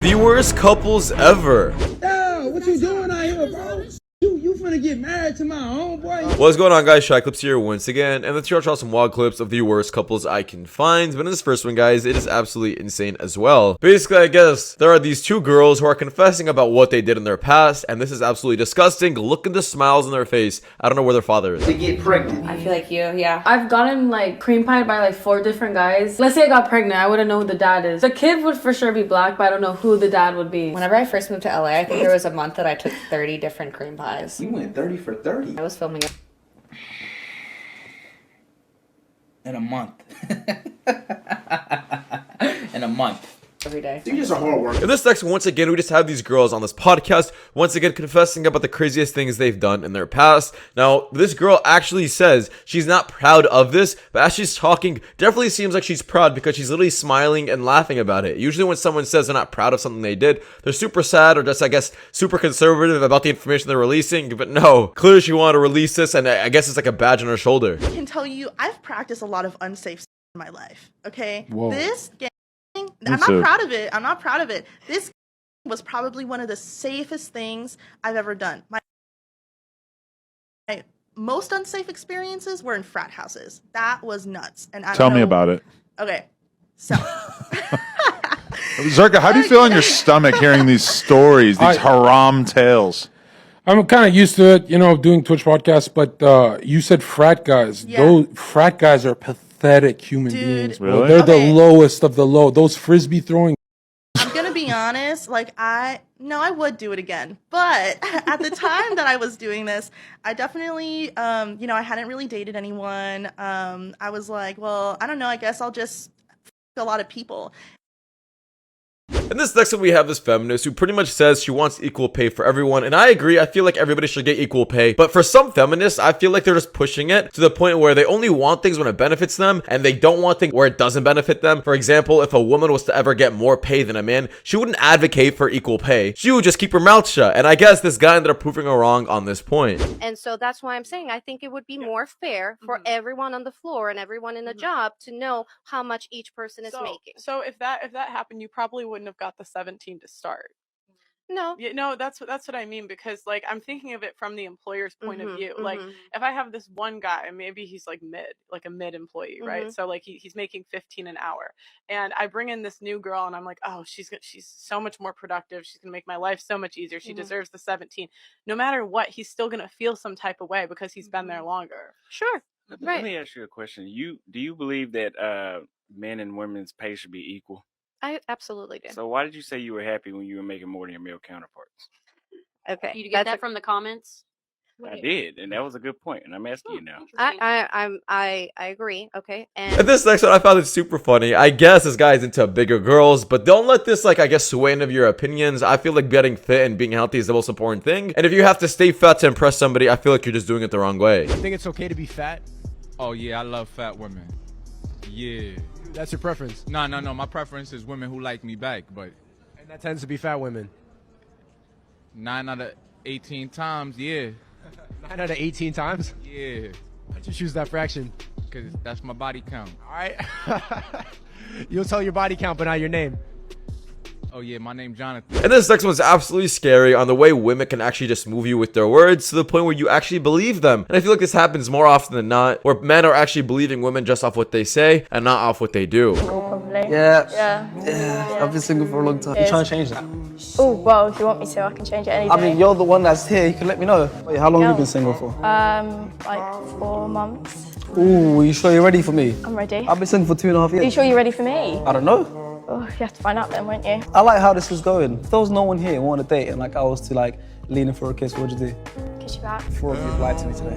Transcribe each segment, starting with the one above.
The worst couples ever. Yo, what you doing out here, bro? You finna get married to my homeboy? What's going on, guys? Shak-Clips here once again, and let's try some wild clips of the worst couples I can find. But in this first one, guys, it is absolutely insane as well. Basically, I guess there are these two girls who are confessing about what they did in their past, and this is absolutely disgusting. Look at the smiles on their face. I don't know where their father is. To get pregnant. I feel like you, yeah. I've gotten like cream pied by like 4 different guys. Let's say I got pregnant, I wouldn't know who the dad is. The kid would for sure be black, but I don't know who the dad would be. Whenever I first moved to LA, I think there was a month that I took 30 different cream pies. You went 30 for 30 I was filming it. in a month. In a month. Every day. You just a hard worker. In this section, once again, we just have these girls on this podcast, once again, confessing about the craziest things they've done in their past. Now, this girl actually says she's not proud of this, but as she's talking, definitely seems like she's proud because she's literally smiling and laughing about it. Usually when someone says they're not proud of something they did, they're super sad or just, I guess, super conservative about the information they're releasing. But no, clearly she wanted to release this, and I guess it's like a badge on her shoulder. I can tell you, I've practiced a lot of unsafe in my life. Okay, Whoa. This game, I'm not proud of it. I'm not proud of it. This was probably one of the safest things I've ever done. My most unsafe experiences were in frat houses. That was nuts. And I Tell don't me know- about it. Okay, so Zerka, how do you feel in your stomach hearing these stories, these haram tales? I'm kind of used to it, you know, doing Twitch podcasts, but you said frat guys. Yeah. Those frat guys are pathetic human Dude. beings, bro. Really? They're Okay. the lowest of the low. Those frisbee throwing. I'm gonna be honest. Like I would do it again. But at the time that I was doing this, I definitely, I hadn't really dated anyone. I was like, well, I don't know. I guess I'll just f a lot of people. In this next one, we have this feminist who pretty much says she wants equal pay for everyone, and I agree. I feel like everybody should get equal pay, but for some feminists, I feel like they're just pushing it to the point where they only want things when it benefits them, and they don't want things where it doesn't benefit them. For example, if a woman was to ever get more pay than a man, she wouldn't advocate for equal pay. She would just keep her mouth shut, and I guess this guy ended up proving her wrong on this point. And so that's why I'm saying I think it would be more fair for everyone on the floor and everyone in the job to know how much each person is making. So if that happened, you probably wouldn't have got the 17 to start. No. Yeah, no, that's what I mean, because like I'm thinking of it from the employer's point of view. Like if I have this one guy, maybe he's like a mid employee, right? So like he's making 15 an hour, and I bring in this new girl, and I'm like, oh, she's so much more productive. She's gonna make my life so much easier. She deserves the 17. No matter what, he's still gonna feel some type of way because he's been there longer. Sure. Let me ask you a question. Do you believe that men and women's pay should be equal? I absolutely do. So why did you say you were happy when you were making more than your male counterparts? Okay. You get that from the comments? I did, and that was a good point, and I'm asking you now. I agree. Okay. And this next one, I found it super funny. I guess this guy's into bigger girls, but don't let this, like, I guess, sway any of your opinions. I feel like getting fit and being healthy is the most important thing. And if you have to stay fat to impress somebody, I feel like you're just doing it the wrong way. You think it's okay to be fat? Oh yeah, I love fat women. Yeah. That's your preference. No. My preference is women who like me back, but And that tends to be fat women. 9 out of 18 times, yeah. 9 out of 18 times? Yeah. Why'd you choose that fraction? Because that's my body count. All right. You'll tell your body count, but not your name. Oh yeah, my name's Jonathan. And this next one's absolutely scary on the way women can actually just move you with their words to the point where you actually believe them. And I feel like this happens more often than not, where men are actually believing women just off what they say and not off what they do. Probably. Yeah. I've been single for a long time. You trying to change that? Oh, well, if you want me to, I can change it any I mean, you're the one that's here. You can let me know. Wait, how long have you been single for? like 4 months. Ooh, you sure you're ready for me? I'm ready. I've been single for 2.5 years. Are you sure you're ready for me? I don't know. Oh, you have to find out then, won't you? I like how this is going. If there was no one here who wanted to date and like I was to like lean in for a kiss, what would you do? Kiss you back. 4 of you have lied to me today.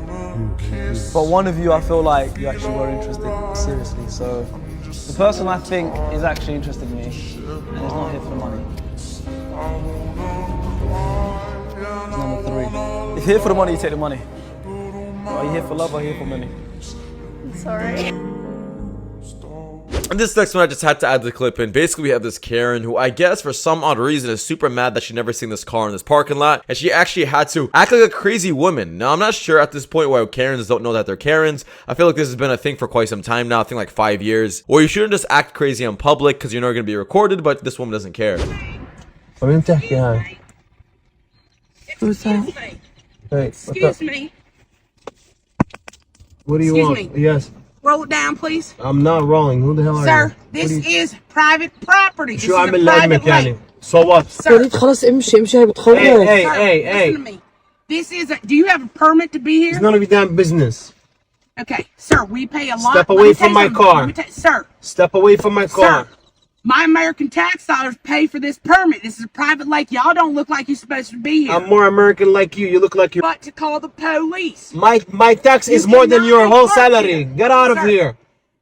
But one of you, I feel like you actually were interested, seriously. So the person I think is actually interested in me and is not here for the money. Number 3. If you're here for the money, you take the money. Are you here for love or are you here for money? Sorry. And this next one, I just had to add the clip in. Basically, we have this Karen who I guess for some odd reason is super mad that she never seen this car in this parking lot, and she actually had to act like a crazy woman. Now, I'm not sure at this point why Karens don't know that they're Karens. I feel like this has been a thing for quite some time now, I think like 5 years. Or you shouldn't just act crazy in public because you're not going to be recorded, but this woman doesn't care. وين تحكي هاي؟ Excuse me. What do you want? Yes. Roll it down, please. I'm not rolling. Who the hell are you? Sir, this is private property. This is a private lake. So what? Sir. Hey. Listen to me. This is do you have a permit to be here? It's none of your damn business. Okay, sir, we pay a lot. Step away from my car. Sir. Step away from my car. Sir, my American tax dollars pay for this permit. This is a private lake. Y'all don't look like you're supposed to be here. I'm more American like you. You look like you're... But to call the police. My tax is more than your whole salary. Get out of here.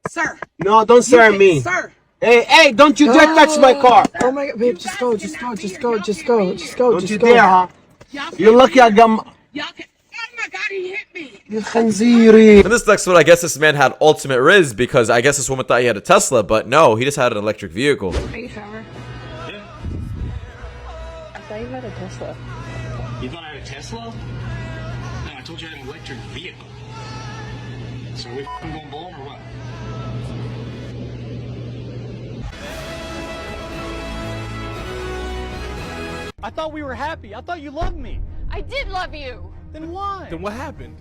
Sir. No, don't stare at me. Sir. Hey, don't you dare touch my car. Oh my God, babe, just go. Don't you dare, huh? You're lucky I got... Y'all can... Oh my God, he hit me. In this next one, I guess this man had ultimate riz because I guess this woman thought he had a Tesla, but no, he just had an electric vehicle. Are you sure? Yeah. I thought you had a Tesla. You thought I had a Tesla? No, I told you I had an electric vehicle. So are we going bowling or what? I thought we were happy. I thought you loved me. I did love you. Then why? Then what happened?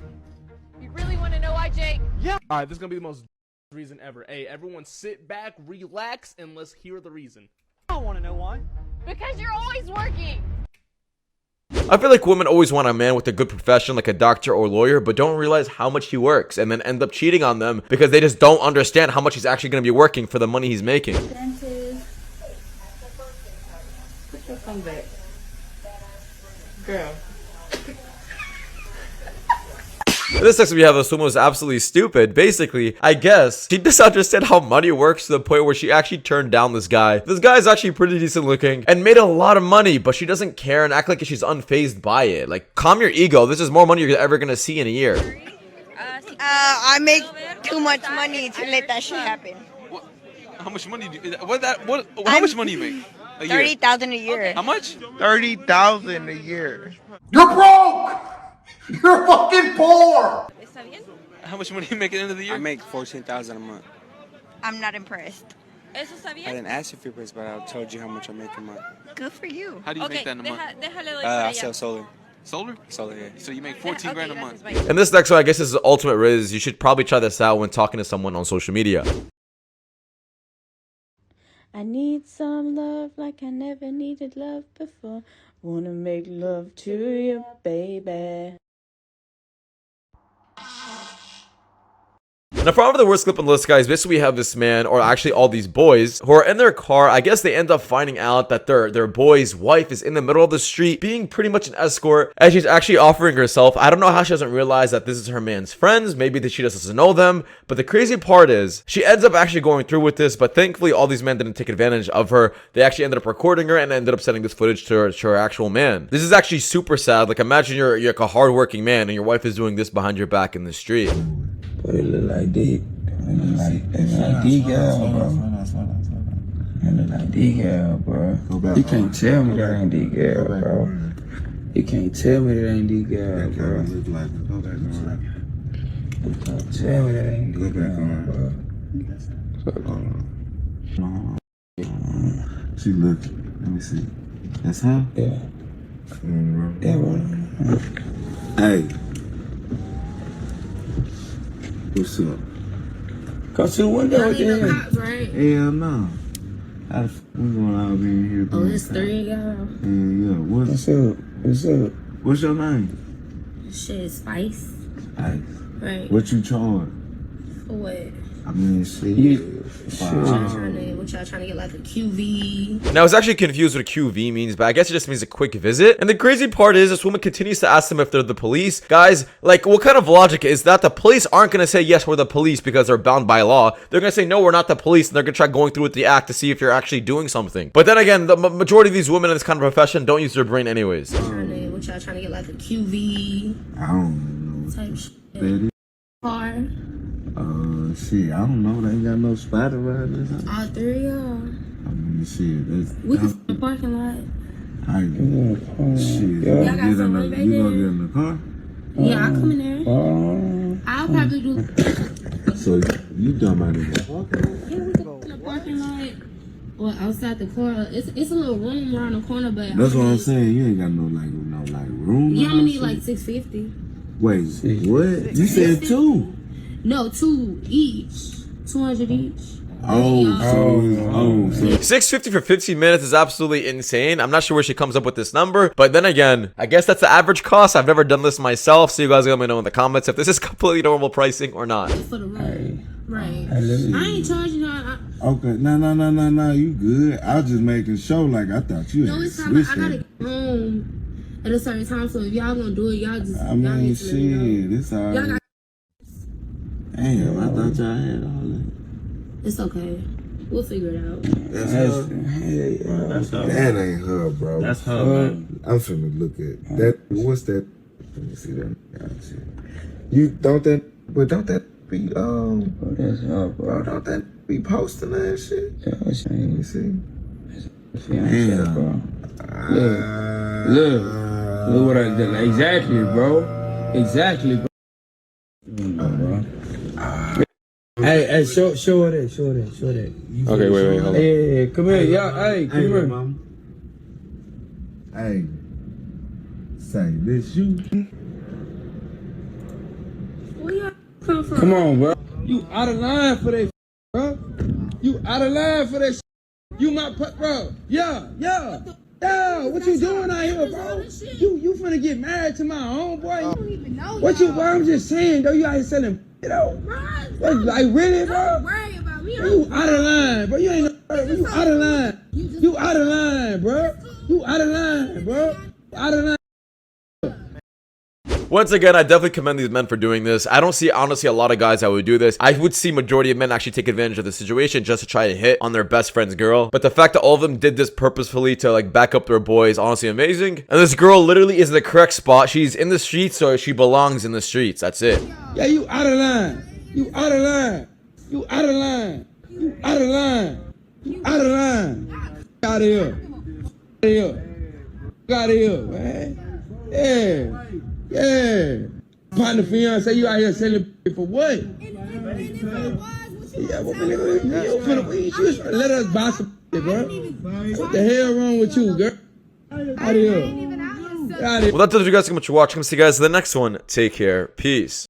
You really want to know why, Jake? Yeah. All right, this is gonna be the most reason ever. Hey, everyone, sit back, relax, and let's hear the reason. I don't want to know why. Because you're always working. I feel like women always want a man with a good profession like a doctor or lawyer, but don't realize how much he works and then end up cheating on them because they just don't understand how much he's actually going to be working for the money he's making. Girl. This next we have this woman was absolutely stupid. Basically, I guess she doesn't understand how money works to the point where she actually turned down this guy. This guy is actually pretty decent looking and made a lot of money, but she doesn't care and act like she's unfazed by it. Like, calm your ego. This is more money you're ever gonna see in a year. I make too much money to let that shit happen. What? How much money do you, how much money you make a year? 30,000 a year. How much? 30,000 a year. You're broke! You're fucking poor! How much money you make at the end of the year? I make 14,000 a month. I'm not impressed. I didn't ask you for your price, but I told you how much I make a month. Good for you. How do you make that in a month? I sell solar. Solar? Solar, yeah. So you make 14 grand a month. And this next one, I guess, is ultimate riz. You should probably try this out when talking to someone on social media. I need some love like I never needed love before. Wanna make love to you, baby. Now, probably the worst clip on the list, guys. Basically, we have this man, or actually all these boys, who are in their car. I guess they end up finding out that their boy's wife is in the middle of the street, being pretty much an escort, as she's actually offering herself. I don't know how she doesn't realize that this is her man's friends. Maybe that she doesn't know them. But the crazy part is, she ends up actually going through with this. But thankfully, all these men didn't take advantage of her. They actually ended up recording her and ended up sending this footage to her actual man. This is actually super sad. Like, imagine you're like a hardworking man and your wife is doing this behind your back in the street. But it look like D. It look like D girl, bro. It look like D girl, bro. You can't tell me that ain't D girl, bro. You can't tell me that ain't D girl, bro. You can't tell me that ain't D girl, bro. She look. Let me see. That's her? Yeah. Yeah, bro. Hey. What's up? Go to the window again. Hell no. How the f we gonna all be in here? Oh, it's 3 y'all. Yeah. What's up? What's up? What's your name? Shit is Spice. Spice. Right. What you charge? For what? I mean, shit. What y'all trying to get like a QV? Now, I was actually confused what QV means, but I guess it just means a quick visit. And the crazy part is, this woman continues to ask them if they're the police. Guys, like, what kind of logic is that? The police aren't going to say, yes, we're the police because they're bound by law. They're going to say, no, we're not the police. And they're going to try going through with the act to see if you're actually doing something. But then again, the majority of these women in this kind of profession don't use their brain anyways. What y'all trying to get like a QV? I don't know. Type shit. Car. Shit, I don't know. They ain't got no spot around this. All 3 y'all. I mean, shit. We can in the parking lot. Shit, you gonna get in the car? Yeah, I'll come in there. I'll probably do. So you done out of here? Yeah, we can go in the parking lot. Well, outside the corner, it's a little room around the corner, but that's what I'm saying. You ain't got no room. Yeah, I'm gonna need like 650. Wait, what? You said 2? No, 2 each. 200 each. Oh, 650 for 15 minutes is absolutely insane. I'm not sure where she comes up with this number, but then again, I guess that's the average cost. I've never done this myself, so you guys let me know in the comments if this is completely normal pricing or not. For the room. Right. I ain't charging her. Okay, no, you good. I was just making sure, like, I thought you had it's not like I gotta get home at a certain time, so if y'all gonna do it, y'all just. I mean, shit, it's all right. Damn, I thought y'all had all that. It's okay. We'll figure it out. That's her. That ain't her, bro. That's her, man. I'm finna look at that. What's that? Let me see that. You don't that be that's her, bro. Don't that be posting that shit? Let me see. Damn, bro. Look what I did. Exactly, bro. Exactly, bro. Hey, show her that. Okay, wait, hold on. Hey, come here, y'all. Hey, come here. Mama. Hey, say this you. Where y'all come from? Come on, bro. You out of line for that, bro. You out of line for that. You my bro. Yeah. What you doing out here, bro? You finna get married to my homeboy? I don't even know. What you? Bro, I'm just saying, though. You out here selling, though. What, like really, bro? Don't worry about me. You out of line, bro. You ain't. You out of line. You out of line, bro. You out of line, bro. Out of line. Once again, I definitely commend these men for doing this. I don't see, honestly, a lot of guys that would do this. I would see majority of men actually take advantage of the situation just to try to hit on their best friend's girl. But the fact that all of them did this purposefully to like back up their boy is honestly amazing. And this girl literally is in the correct spot. She's in the streets, so she belongs in the streets. That's it. Yeah, you out of line. You out of line. You out of line. You out of line. You out of line. Out of here. Out of here, man. Yeah. Partner fiance, you out here selling for what? Yeah, what you just let us buy some bro. What the hell wrong with you, girl? Out of here. Well, that does it, you guys. So much for watching. See you guys in the next one. Take care. Peace.